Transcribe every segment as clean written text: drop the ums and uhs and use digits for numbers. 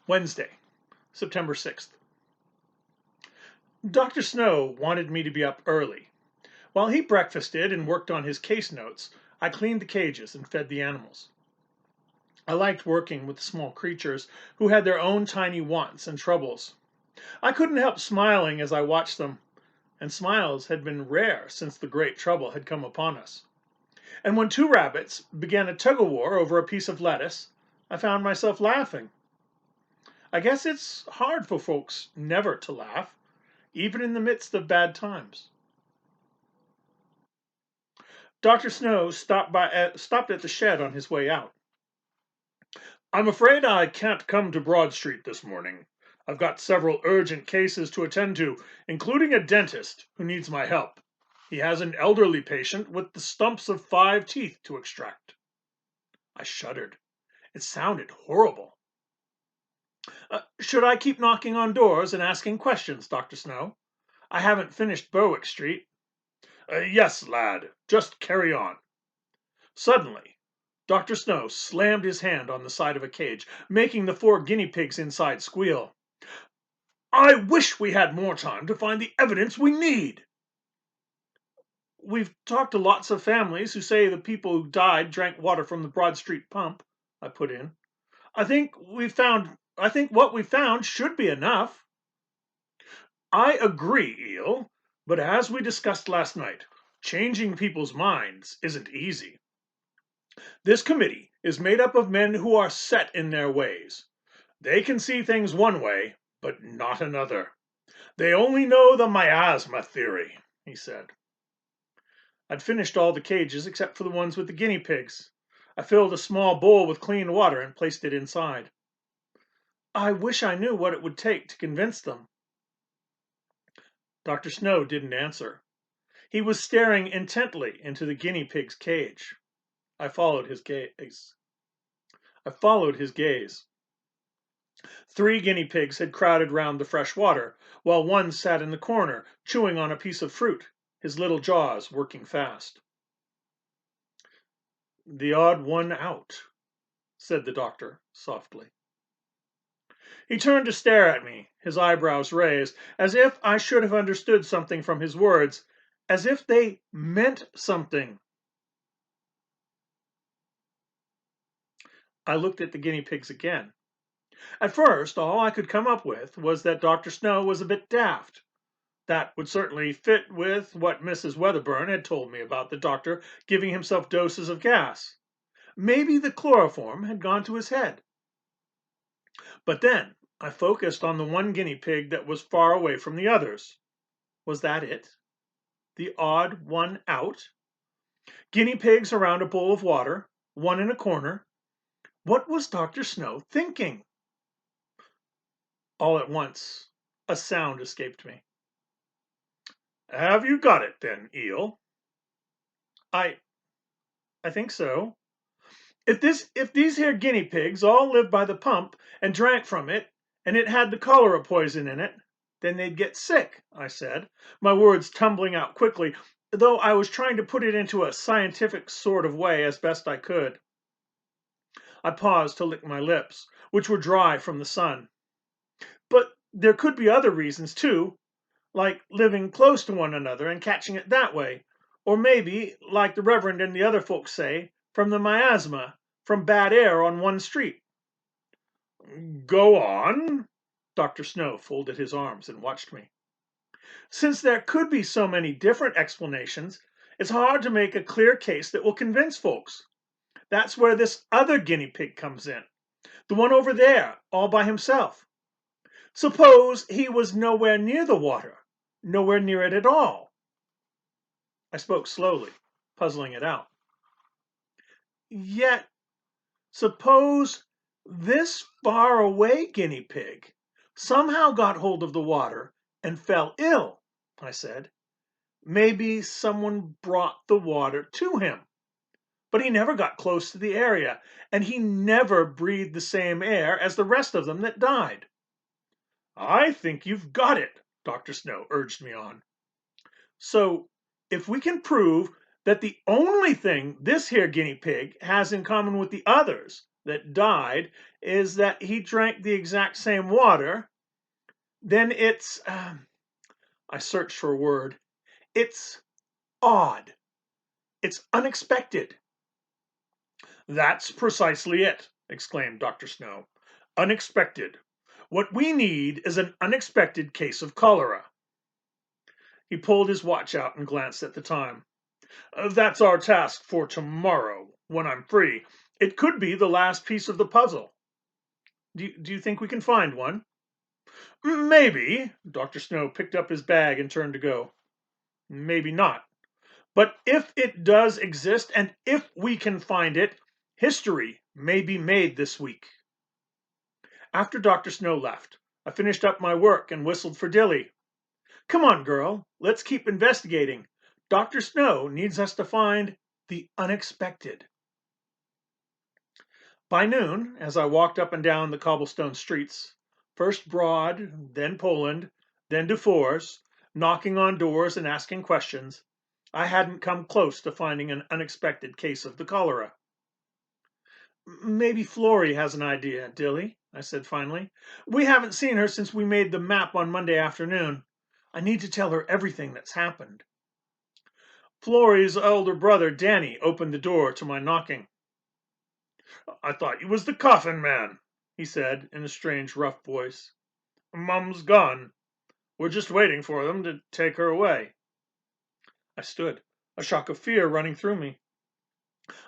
Wednesday, September 6th. Dr. Snow wanted me to be up early. While he breakfasted and worked on his case notes, I cleaned the cages and fed the animals. I liked working with small creatures who had their own tiny wants and troubles. I couldn't help smiling as I watched them, and smiles had been rare since the great trouble had come upon us. And when two rabbits began a tug-of-war over a piece of lettuce, I found myself laughing. I guess it's hard for folks never to laugh, even in the midst of bad times. Dr. Snow stopped at the shed on his way out. I'm afraid I can't come to Broad Street this morning. I've got several urgent cases to attend to, including a dentist who needs my help. He has an elderly patient with the stumps of 5 teeth to extract. I shuddered. It sounded horrible. Should I keep knocking on doors and asking questions, Dr. Snow? I haven't finished Berwick Street. Yes, lad. Just carry on. Suddenly, Dr. Snow slammed his hand on the side of a cage, making the 4 guinea pigs inside squeal. I wish we had more time to find the evidence we need. We've talked to lots of families who say the people who died drank water from the Broad Street pump, I put in. I think what we found should be enough. I agree, Eel, but as we discussed last night, changing people's minds isn't easy. This committee is made up of men who are set in their ways. They can see things one way, but not another. They only know the miasma theory, he said. I'd finished all the cages except for the ones with the guinea pigs. I filled a small bowl with clean water and placed it inside. I wish I knew what it would take to convince them. Dr. Snow didn't answer. He was staring intently into the guinea pig's cage. I followed his gaze. 3 guinea pigs had crowded round the fresh water, while one sat in the corner, chewing on a piece of fruit, his little jaws working fast. The odd one out, said the doctor softly. He turned to stare at me, his eyebrows raised, as if I should have understood something from his words, as if they meant something. I looked at the guinea pigs again. At first, all I could come up with was that Dr. Snow was a bit daft. That would certainly fit with what Mrs. Weatherburn had told me about the doctor giving himself doses of gas. Maybe the chloroform had gone to his head. But then I focused on the one guinea pig that was far away from the others. Was that it? The odd one out? Guinea pigs around a bowl of water, one in a corner. What was Dr. Snow thinking? All at once, a sound escaped me. Have you got it then, Eel? I think so. If these here guinea pigs all lived by the pump and drank from it, and it had the cholera poison in it, then they'd get sick, I said, my words tumbling out quickly, though I was trying to put it into a scientific sort of way as best I could. I paused to lick my lips, which were dry from the sun. But there could be other reasons, too, like living close to one another and catching it that way, or maybe, like the Reverend and the other folks say, from the miasma, from bad air on one street. Go on. Dr. Snow folded his arms and watched me. Since there could be so many different explanations, it's hard to make a clear case that will convince folks. That's where this other guinea pig comes in. The one over there, all by himself. Suppose he was nowhere near the water, nowhere near it at all. I spoke slowly, puzzling it out. Yet, suppose this far-away guinea pig somehow got hold of the water and fell ill, I said. Maybe someone brought the water to him. But he never got close to the area, and he never breathed the same air as the rest of them that died. I think you've got it, Dr. Snow urged me on. So, if we can prove that the only thing this here guinea pig has in common with the others that died is that he drank the exact same water, then it's, I searched for a word, it's odd. It's unexpected. That's precisely it, exclaimed Dr. Snow. Unexpected. What we need is an unexpected case of cholera. He pulled his watch out and glanced at the time. That's our task for tomorrow, when I'm free. It could be the last piece of the puzzle. Do you think we can find one? Maybe. Dr. Snow picked up his bag and turned to go. Maybe not. But if it does exist, and if we can find it, history may be made this week. After Dr. Snow left, I finished up my work and whistled for Dilly. Come on, girl, let's keep investigating. Dr. Snow needs us to find the unexpected. By noon, as I walked up and down the cobblestone streets, first Broad, then Poland, then Dufour's, knocking on doors and asking questions, I hadn't come close to finding an unexpected case of the cholera. Maybe Florrie has an idea, Dilly, I said finally. We haven't seen her since we made the map on Monday afternoon. I need to tell her everything that's happened. Florrie's elder brother, Danny, opened the door to my knocking. I thought you was the coffin man, he said in a strange, rough voice. Mum's gone. We're just waiting for them to take her away. I stood, a shock of fear running through me.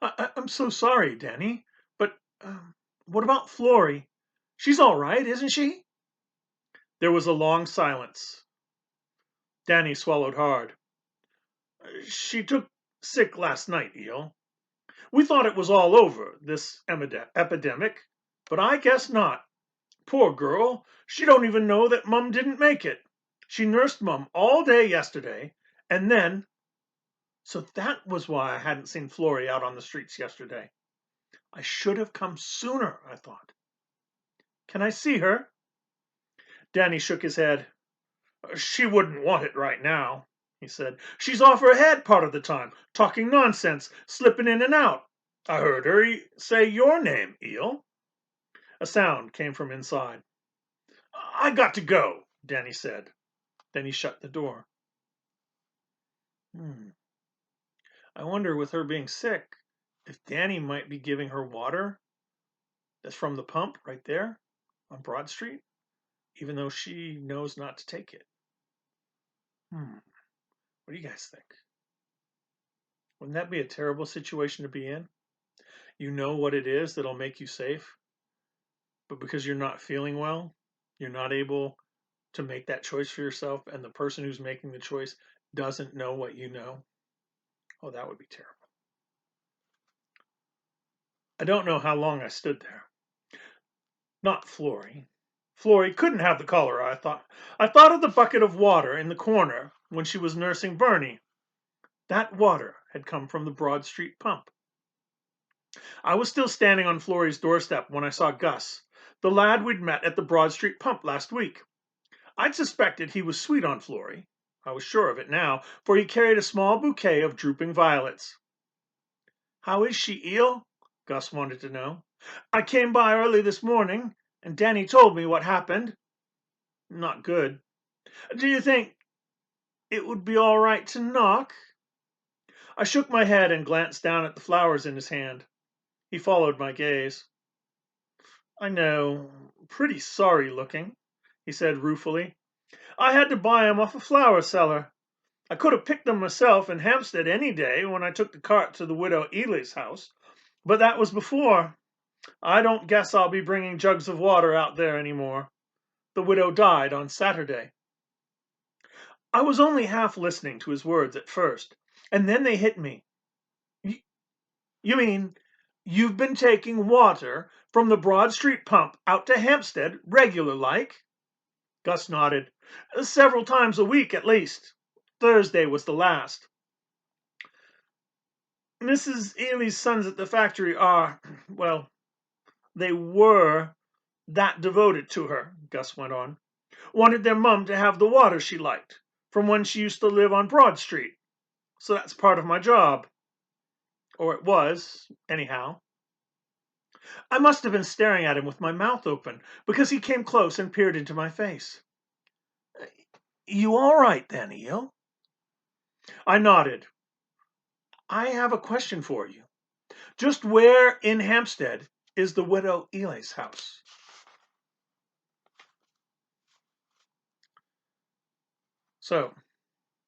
I'm so sorry, Danny, but what about Florrie? She's all right, isn't she? There was a long silence. Danny swallowed hard. She took sick last night, Eel. We thought it was all over, this epidemic, but I guess not. Poor girl, she don't even know that Mum didn't make it. She nursed Mum all day yesterday, and then... So that was why I hadn't seen Florrie out on the streets yesterday. I should have come sooner, I thought. Can I see her? Danny shook his head. She wouldn't want it right now, he said. She's off her head part of the time, talking nonsense, slipping in and out. I heard her say your name, Eel. A sound came from inside. I got to go, Danny said. Then he shut the door. I wonder, with her being sick, if Danny might be giving her water that's from the pump right there on Broad Street, even though she knows not to take it. What do you guys think? Wouldn't that be a terrible situation to be in? You know what it is that'll make you safe, but because you're not feeling well, you're not able to make that choice for yourself, and the person who's making the choice doesn't know what you know. Oh, that would be terrible. I don't know how long I stood there. Not Florrie. Florrie couldn't have the cholera, I thought. I thought of the bucket of water in the corner when she was nursing Bernie. That water had come from the Broad Street pump. I was still standing on Florrie's doorstep when I saw Gus, the lad we'd met at the Broad Street pump last week. I'd suspected he was sweet on Florrie. I was sure of it now, for he carried a small bouquet of drooping violets. How is she, Eel? Gus wanted to know. I came by early this morning, and Danny told me what happened. Not good. Do you think it would be all right to knock? I shook my head and glanced down at the flowers in his hand. He followed my gaze. I know, pretty sorry looking, he said ruefully. I had to buy 'em off a flower seller. I could have picked 'em myself in Hampstead any day when I took the cart to the widow Ely's house, but that was before. I don't guess I'll be bringing jugs of water out there any more. The widow died on Saturday. I was only half listening to his words at first, and then they hit me. You mean you've been taking water from the Broad Street pump out to Hampstead regular like? Gus nodded. Several times a week at least. Thursday was the last. Mrs. Ely's sons at the factory are, well, they were that devoted to her, Gus went on. Wanted their mum to have the water she liked, from when she used to live on Broad Street. So that's part of my job. Or it was, anyhow. I must have been staring at him with my mouth open, because he came close and peered into my face. "You all right then, Eel?" I nodded. "I have a question for you. Just where in Hampstead is the widow Ely's house?" So,